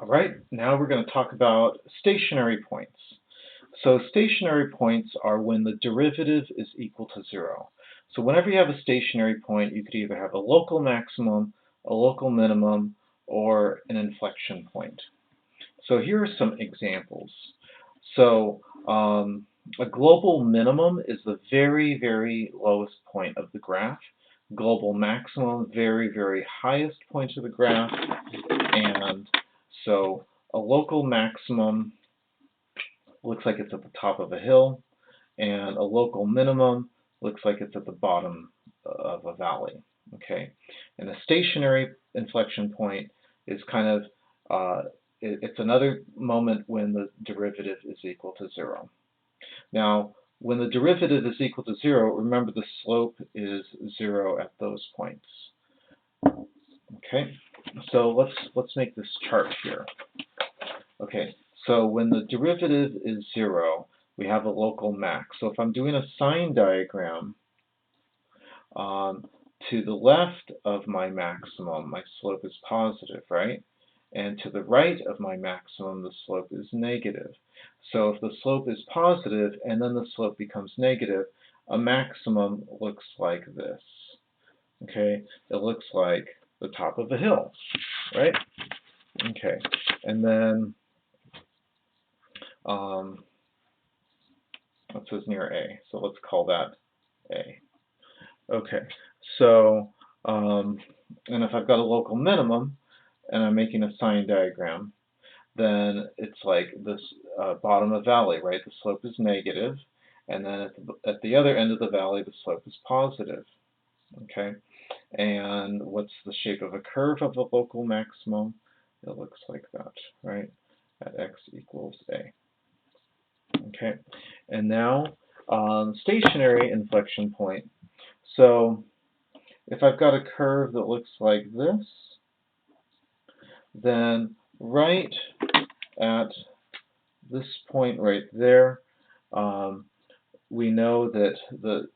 All right, now we're going to talk about stationary points. So stationary points are when the derivative is equal to 0. So whenever you have a stationary point, you could either have a local maximum, a local minimum, or an inflection point. So here are some examples. So a global minimum is the very, very lowest point of the graph. Global maximum, very, very highest point of the graph. And so a local maximum looks like it's at the top of a hill, and a local minimum looks like it's at the bottom of a valley. Okay, and a stationary inflection point is kind of it's another moment when the derivative is equal to 0. Now, when the derivative is equal to 0, remember the slope is 0 at those points. Okay, so let's make this chart here. Okay, so when the derivative is 0, we have a local max. So if I'm doing a sign diagram, to the left of my maximum, my slope is positive, right? And to the right of my maximum, the slope is negative. So if the slope is positive and then the slope becomes negative, a maximum looks like this. Okay, it looks like the top of a hill, right? Okay, and then that says near A, so let's call that A. Okay, so and if I've got a local minimum and I'm making a sign diagram, then it's like this bottom of valley, right? The slope is negative, and then at the other end of the valley, the slope is positive. Okay, and what's the shape of a curve of the local maximum? It looks like that, right? At x equals A. Okay, and now stationary inflection point. So if I've got a curve that looks like this, then right at this point right there, we know that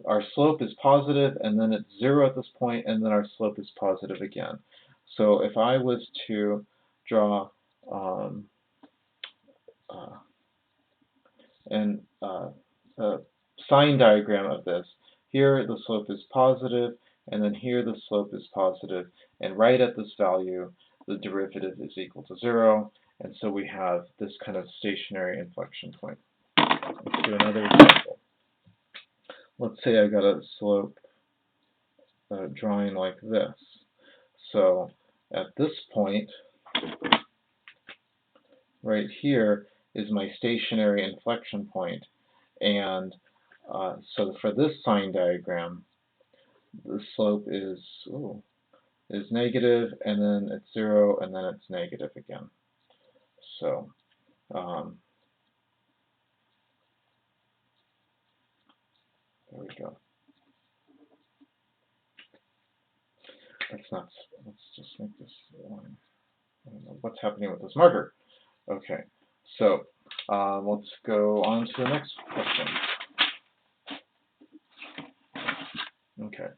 our slope is positive, and then it's 0 at this point, and then our slope is positive again. So if I was to draw a sign diagram of this, here the slope is positive, and then here the slope is positive, and right at this value, the derivative is equal to 0, and so we have this kind of stationary inflection point. Let's do another example. Let's say I got a slope drawing like this. So at this point, right here is my stationary inflection point, and so for this sign diagram, the slope is negative, and then it's 0, and then it's negative again. So there we go. Let's just make this line. I don't know what's happening with this marker. Okay, so let's go on to the next question. Okay,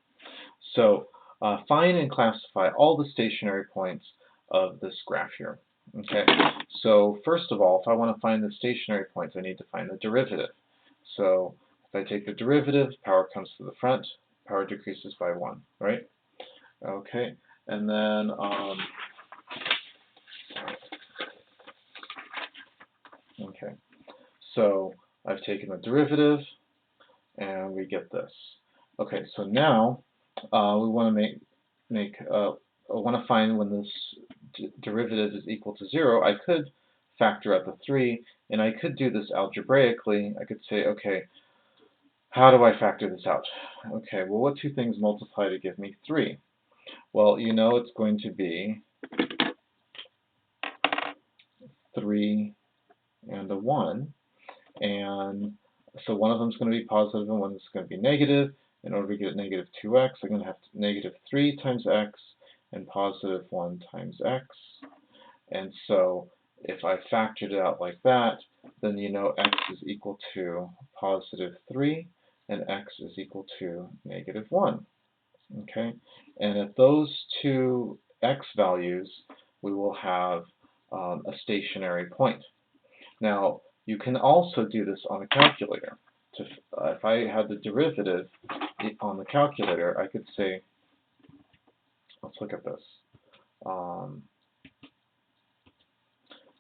so find and classify all the stationary points of this graph here. Okay, so first of all, if I want to find the stationary points, I need to find the derivative. So if I take the derivative, power comes to the front, power decreases by 1, right? Okay, and then okay, so I've taken the derivative, and we get this. Okay, so now we want to I want to find when this derivative is equal to 0. I could factor out the 3, and I could do this algebraically. I could say, okay, how do I factor this out? Okay, well, what two things multiply to give me 3? Well, you know it's going to be 3 and a 1, and so one of them is going to be positive and one is going to be negative. In order to get negative 2x, I'm going to have negative 3 times x and positive 1 times x. And so if I factored it out like that, then you know x is equal to positive 3 and x is equal to negative 1. Okay, and at those two x values, we will have a stationary point. Now, you can also do this on a calculator. If I had the derivative on the calculator, I could say, let's look at this.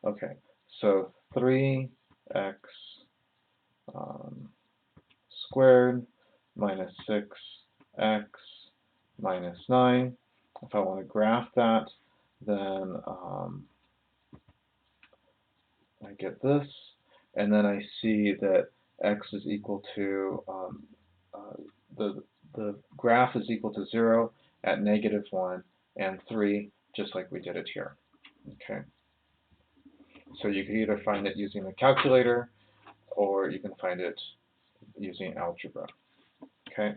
Okay, so 3x squared minus 6x minus 9. If I want to graph that, then I get this, and then I see that x is equal to, the graph is equal to 0 at -1 and 3, just like we did it here. Okay. So you can either find it using the calculator, or you can find it using algebra. Okay.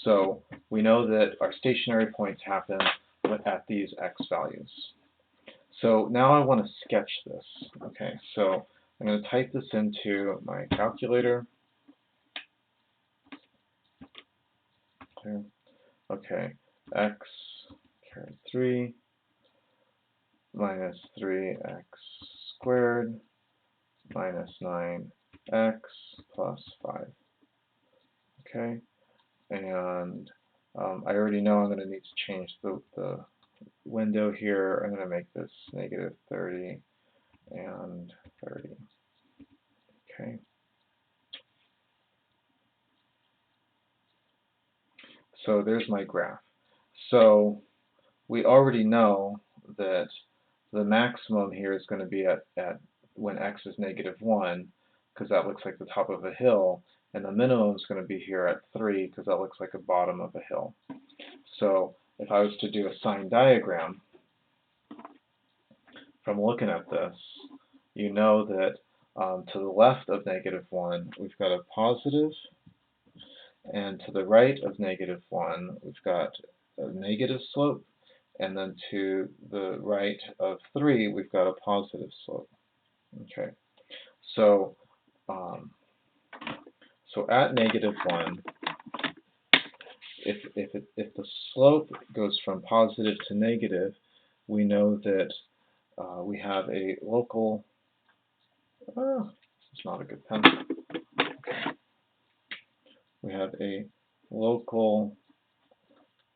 So we know that our stationary points happen at these x values. So now I want to sketch this. Okay, so I'm going to type this into my calculator. Okay, x caret 3 minus 3x squared minus 9x plus 5. Okay, and I already know I'm going to need to change the window here. I'm going to make this -30 and 30. Okay. So there's my graph. So we already know that the maximum here is going to be at when x is -1, because that looks like the top of a hill, and the minimum is going to be here at 3, because that looks like the bottom of a hill. So if I was to do a sign diagram from looking at this, you know that to the left of -1, we've got a positive, and to the right of -1, we've got a negative slope, and then to the right of 3, we've got a positive slope. Okay, so at -1, if the slope goes from positive to negative, we know that we have a local. It's not a good pen. We have a local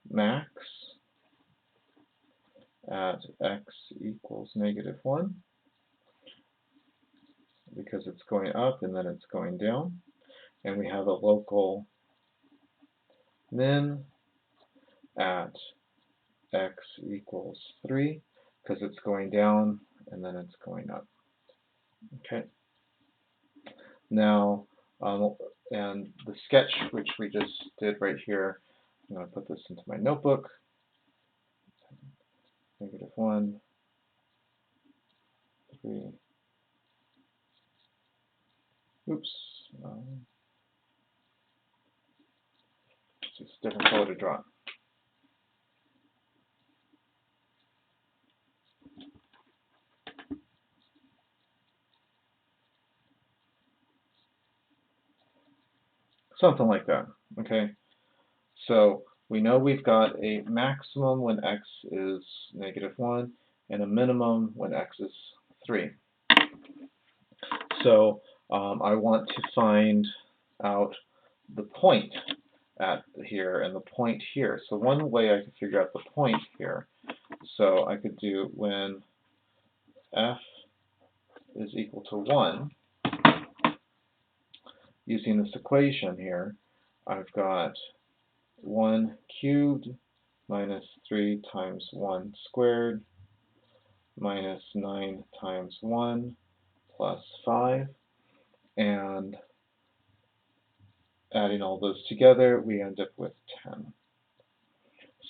max at x equals -1, because it's going up and then it's going down. And we have a local min at x equals 3, because it's going down and then it's going up. Okay. Now, and the sketch which we just did right here, I'm going to put this into my notebook. -1, 3. Oops. It's a different color to draw. Something like that. Okay. So we know we've got a maximum when x is -1 and a minimum when x is 3. So I want to find out the point at here and the point here. So one way I could figure out the point here, so I could do when f is equal to 1, using this equation here, I've got 1 cubed minus 3 times 1 squared minus 9 times 1 plus 5, and adding all those together, we end up with 10.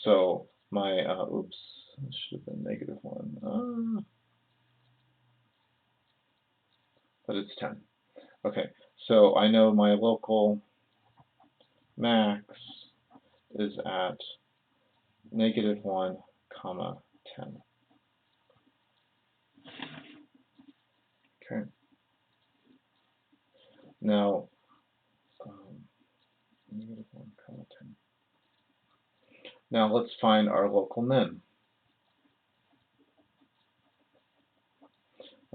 So my, oops, this should have been -1, but it's 10. Okay, so I know my local max is at -1, 10. Okay. Now, -1, 10. Now let's find our local min.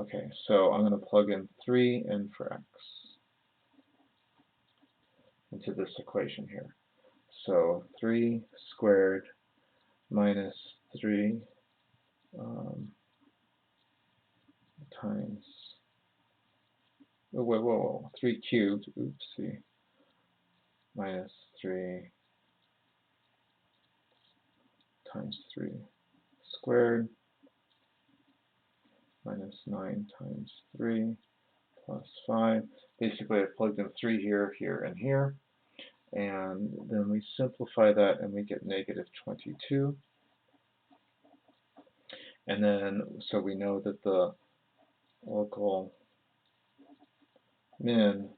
Okay, so I'm going to plug in 3 in for x into this equation here. So 3 squared minus 3 times, whoa, 3 cubed, oopsie, minus 3 times 3 squared minus 9 times 3 plus 5. Basically, I plugged in 3 here, here, and here. And then we simplify that and we get negative 22. And then, so we know that the local min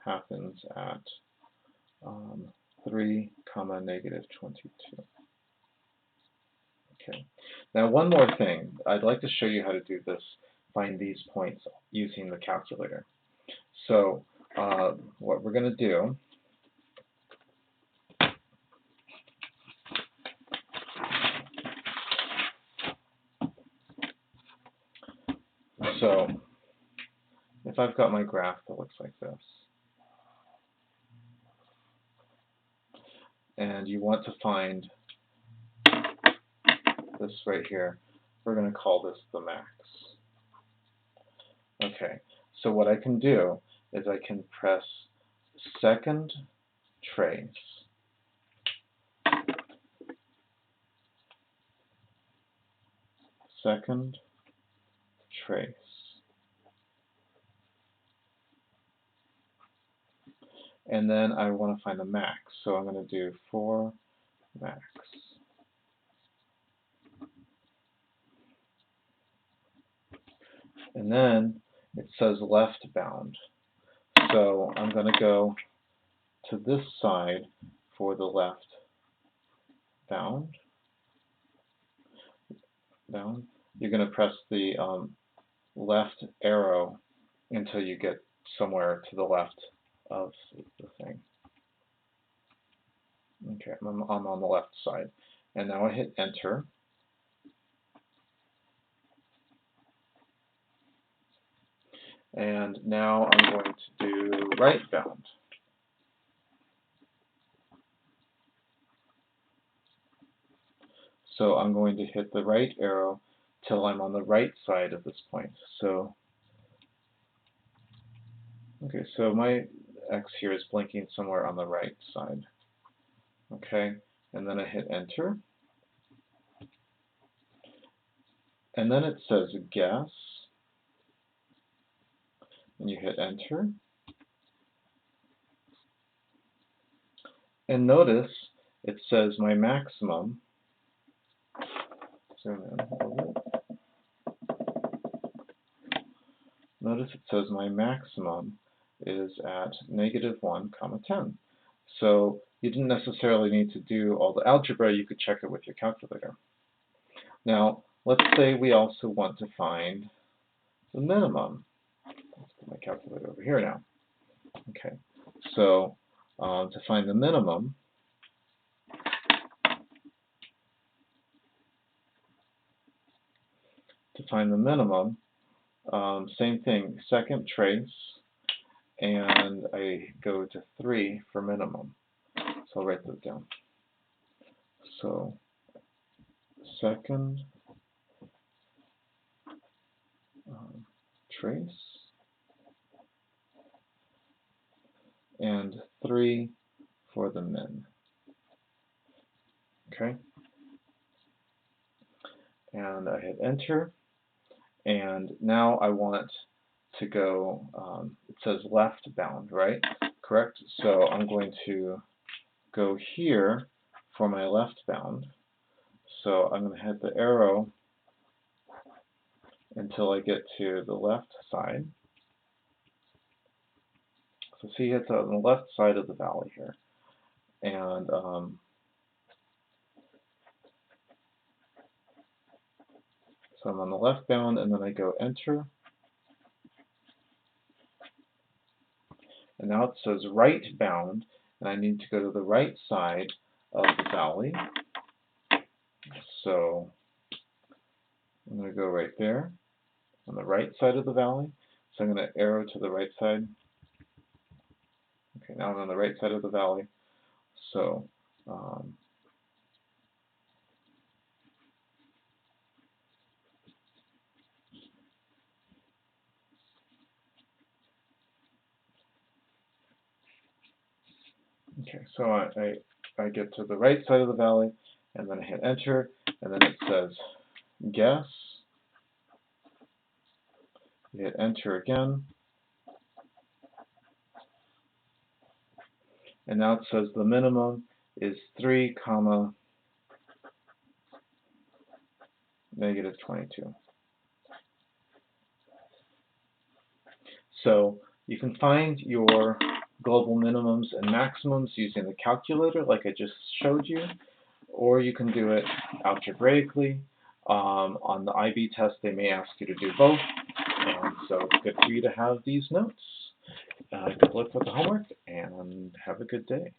happens at 3 comma negative 22. Okay. Now one more thing. I'd like to show you how to do this, find these points using the calculator. So what we're going to do, so if I've got my graph that looks like this, and you want to find this right here, we're going to call this the max. Okay, so what I can do is I can press second trace, second trace, and then I want to find the max, so I'm going to do for max. And then it says left bound, so I'm going to go to this side for the left bound. You're going to press the left arrow until you get somewhere to the left of the thing. Okay, I'm on the left side. And now I hit enter. And now I'm going to do right bound. So I'm going to hit the right arrow till I'm on the right side of this point. So, okay, so my X here is blinking somewhere on the right side. Okay, and then I hit enter. And then it says guess, and you hit enter. And notice it says my maximum, zoom in a little bit. Notice it says my maximum is at -1, 10. So you didn't necessarily need to do all the algebra, you could check it with your calculator. Now, let's say we also want to find the minimum. Let's put my calculator over here now. Okay, so to find the minimum, same thing, second trace, and I go to 3 for minimum. So I'll write that down. So second trace and 3 for the min. Okay, and I hit enter, and now I want to go, it says left bound, right? Correct? So I'm going to go here for my left bound. So I'm going to hit the arrow until I get to the left side. So see, it's on the left side of the valley here. And so I'm on the left bound, and then I go enter. And now it says right bound, and I need to go to the right side of the valley. So I'm going to go right there. on the right side of the valley. So I'm going to arrow to the right side. Okay, now I'm on the right side of the valley. So okay, so I get to the right side of the valley, and then I hit enter, and then it says guess. You hit enter again, and now it says the minimum is 3, negative 22. So you can find your global minimums and maximums using the calculator like I just showed you, or you can do it algebraically. On the IB test, they may ask you to do both, and so it's good for you to have these notes. Good luck with the homework, and have a good day.